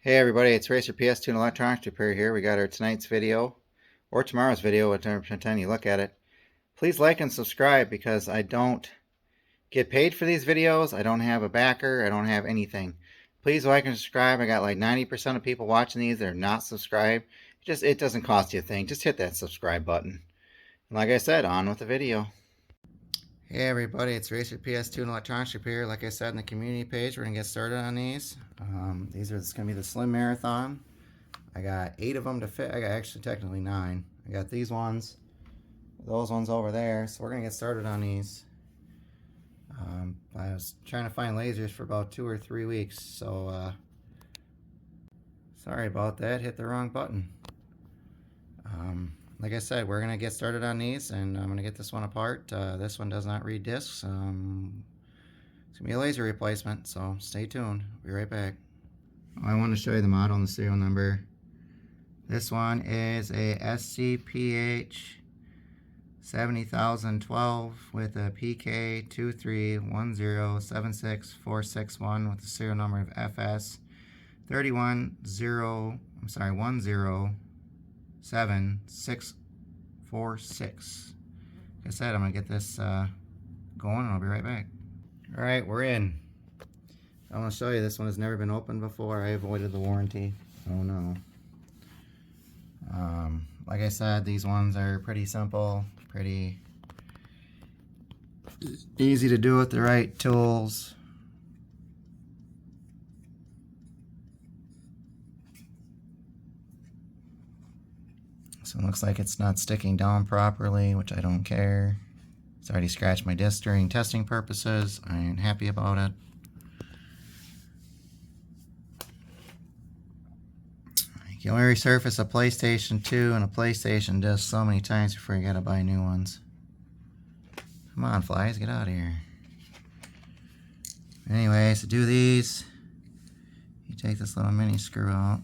Hey everybody, it's Racer PS2 and Electronics Repair here. We got our tonight's video, or tomorrow's video, whatever time you look at it. Please like and subscribe because I don't get paid for these videos. I don't have a backer. I don't have anything. Please like and subscribe. I got like 90% of people watching these that are not subscribed. It doesn't cost you a thing. Just hit that subscribe button. And like I said, on with the video. Hey everybody, it's Racer PS2 and Electronics Repair. Like I said in the community page, we're going to get started on these. These are going to be the Slim Marathon. I got 8 of them to fit. I got actually technically 9. I got these ones, those ones over there. So we're going to get started on these. I was trying to find lasers for about 2 or 3 weeks. So sorry about that. Hit the wrong button. Like I said, we're going to get started on these, and I'm going to get this one apart. This one does not read discs. It's going to be a laser replacement, so stay tuned. I'll be right back. I want to show you the model and the serial number. This one is a Scph 70012 with a PK231076461 with the serial number of FS 1074646. Like I said, I'm gonna get this going and I'll be right back. Alright, we're in. I want to show you, this one has never been opened before. I avoided the warranty. Oh no. Like I said, these ones are pretty simple, pretty easy to do with the right tools. So it looks like it's not sticking down properly, which I don't care. It's already scratched my disc during testing purposes. I ain't happy about it. You only resurface a PlayStation 2 and a PlayStation disc so many times before you gotta buy new ones. Come on, flies, get out of here. Anyways, to do these, you take this little mini screw out.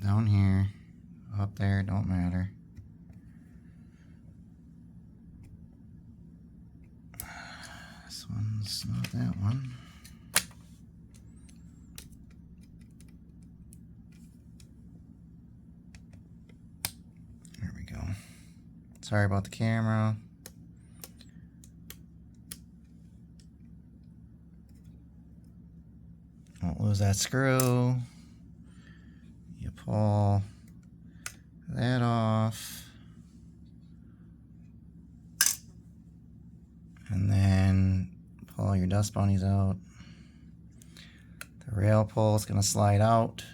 Down here, up there, don't matter. This one's not that one. Sorry about the camera. Don't lose that screw. You pull that off. And then pull your dust bunnies out. The rail pull is going to slide out.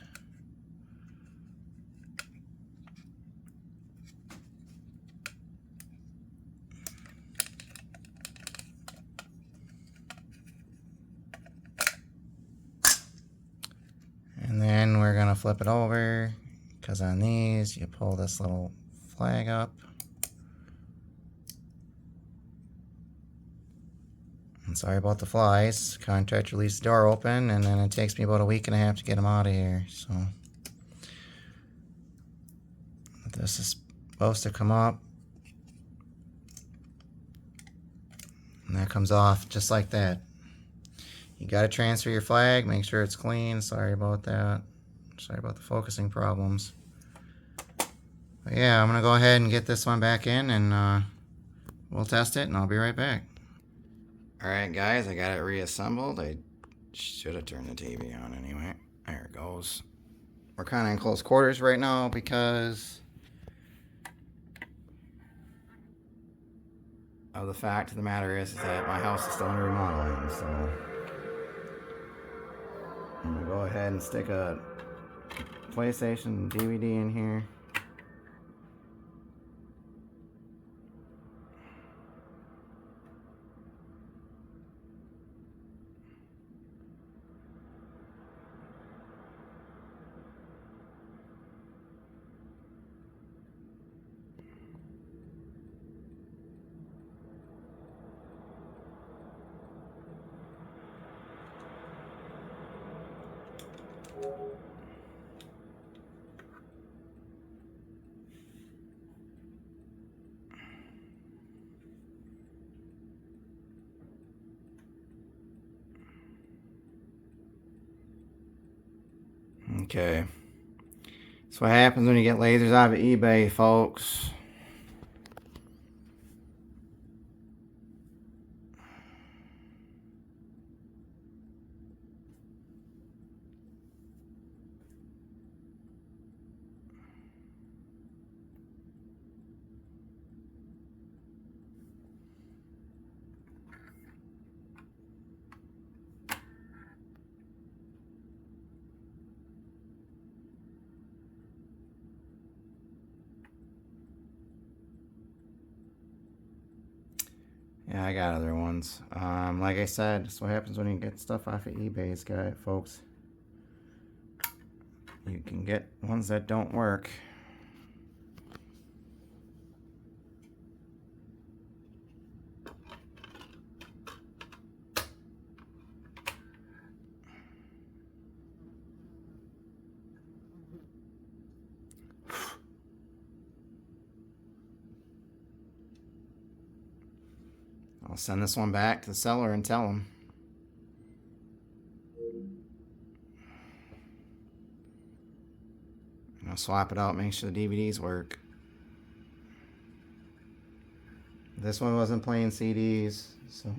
And then we're going to flip it over, because on these you pull this little flag up. And sorry about the flies. Contractor leaves the door open, and then it takes me about a week and a half to get them out of here. So this is supposed to come up, and that comes off just like that. You got to transfer your flag, make sure it's clean. Sorry about that. Sorry about the focusing problems. But yeah, I'm going to go ahead and get this one back in, and we'll test it, and I'll be right back. Alright guys, I got it reassembled. I should have turned the TV on anyway. There it goes. We're kind of in close quarters right now because of the fact of the matter is that my house is still in remodeling, so I'm going to go ahead and stick a PlayStation DVD in here. Okay. That's what happens when you get lasers out of eBay, folks. Yeah, I got other ones. Like I said, that's what happens when you get stuff off of eBay, folks. You can get ones that don't work. I'll send this one back to the seller and tell him. I'll swap it out, make sure the DVDs work. This one wasn't playing CDs, so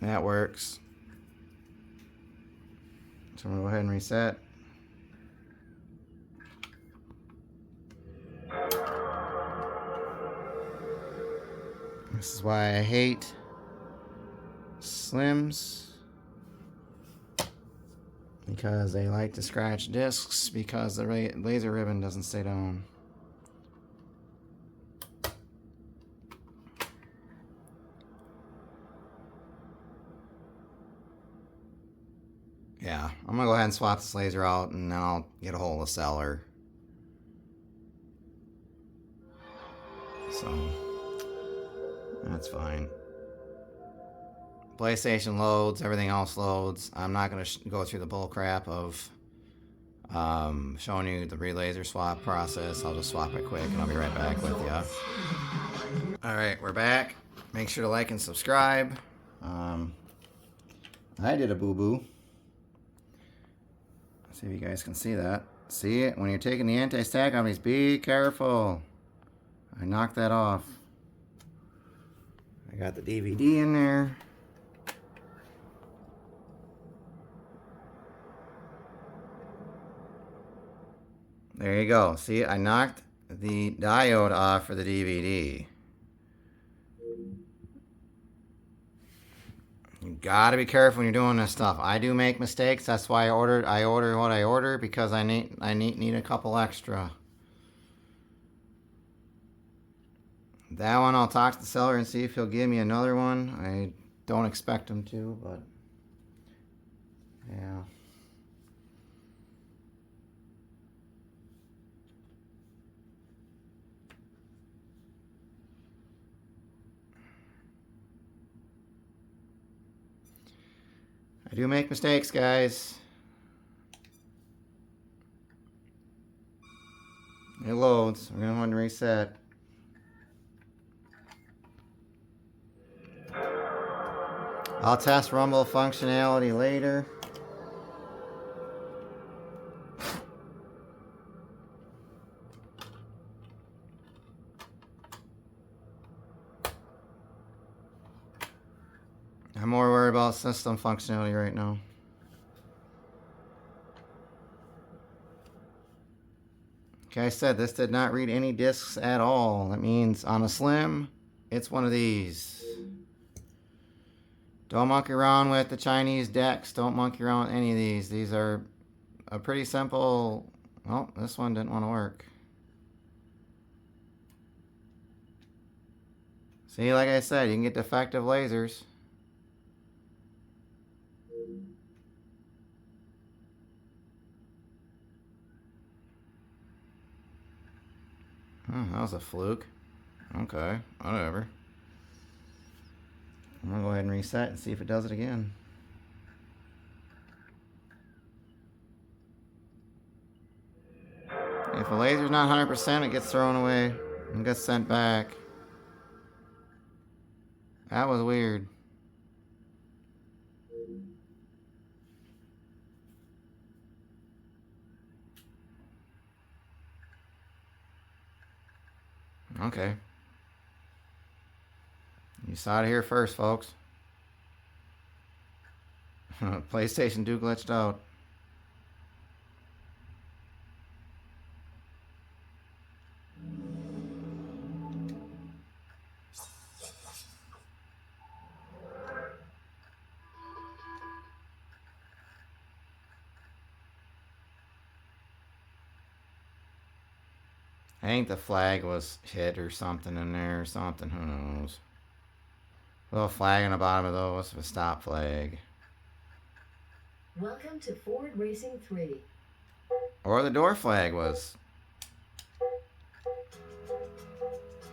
that works. So I'm going to go ahead and reset. This is why I hate Slims, because they like to scratch discs because the laser ribbon doesn't stay down. Yeah, I'm gonna go ahead and swap this laser out, and then I'll get a hold of the seller. So that's fine. PlayStation loads, everything else loads. I'm not gonna go through the bull crap of showing you the laser swap process. I'll just swap it quick, and I'll be right back with you. All right, we're back. Make sure to like and subscribe. I did a boo-boo. See if you guys can see that. See it? When you're taking the anti-stack on these, be careful. I knocked that off. I got the DVD in there. There you go. See, I knocked the diode off for the DVD. You gotta be careful when you're doing this stuff. I do make mistakes. That's why I order what I order, because I need a couple extra. That one I'll talk to the seller and see if he'll give me another one. I don't expect him to, but yeah. I do make mistakes, guys. It loads. We're going to want to reset. I'll test Rumble functionality later. I'm more worried about system functionality right now. Okay, I said this did not read any discs at all. That means on a Slim, it's one of these. Don't monkey around with the Chinese decks. Don't monkey around with any of these. These are a pretty simple... Oh, this one didn't want to work. See, like I said, you can get defective lasers. Oh, that was a fluke. Okay, whatever. I'm going to go ahead and reset and see if it does it again. If a laser's not 100%, it gets thrown away and gets sent back. That was weird. Okay. You saw it here first, folks. PlayStation 2 glitched out. I think the flag was hit or something in there or something. Who knows? A little flag on the bottom of those. A stop flag. Welcome to Ford Racing 3. Or the door flag was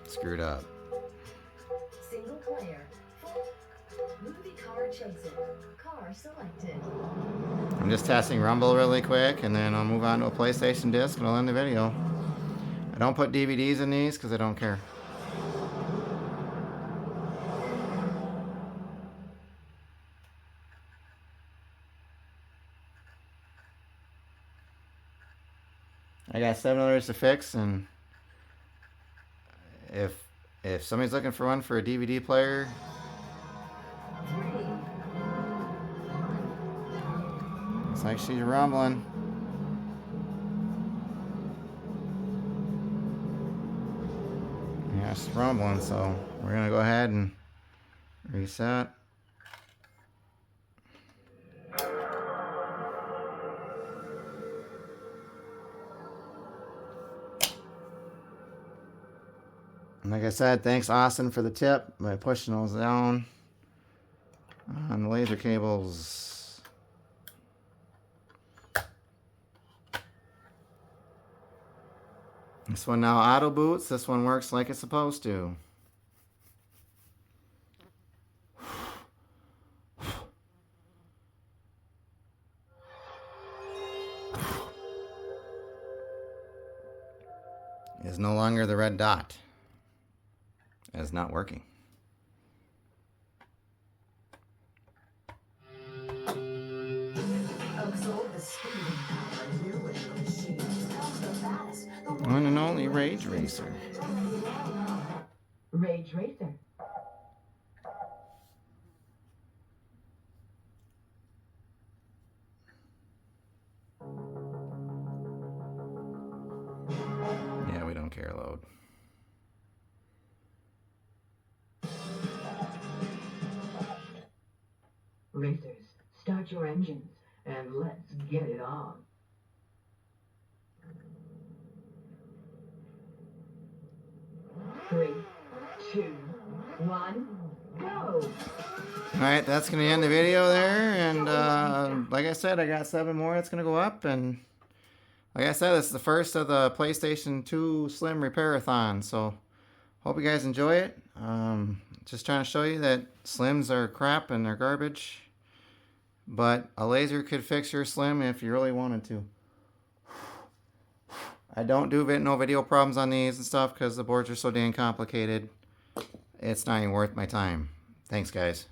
screwed up. Single player. Movie car chasing. Car selected. I'm just testing Rumble really quick, and then I'll move on to a PlayStation disc and I'll end the video. I don't put DVDs in these because I don't care. I got 7 others to fix, and if somebody's looking for one for a DVD player, looks like she's rumbling. Yeah, she's rumbling, so we're gonna go ahead and reset. And like I said, thanks Austin for the tip by pushing those down on the laser cables. This one now auto boots. This one works like it's supposed to. Is no longer the red dot. It's not working. One and only Rage Racer. Rage Racer. Yeah, we don't care, load. Racers, start your engines and let's get it on. Three, two, one, go! Alright, that's going to end the video there, and like I said, I got 7 more that's going to go up, and like I said, it's the first of the PlayStation 2 Slim Repair-a-thon, so hope you guys enjoy it. Just trying to show you that Slims are crap and they're garbage, but a laser could fix your Slim if you really wanted to. I don't do no video problems on these and stuff because the boards are so dang complicated. It's not even worth my time. Thanks, guys.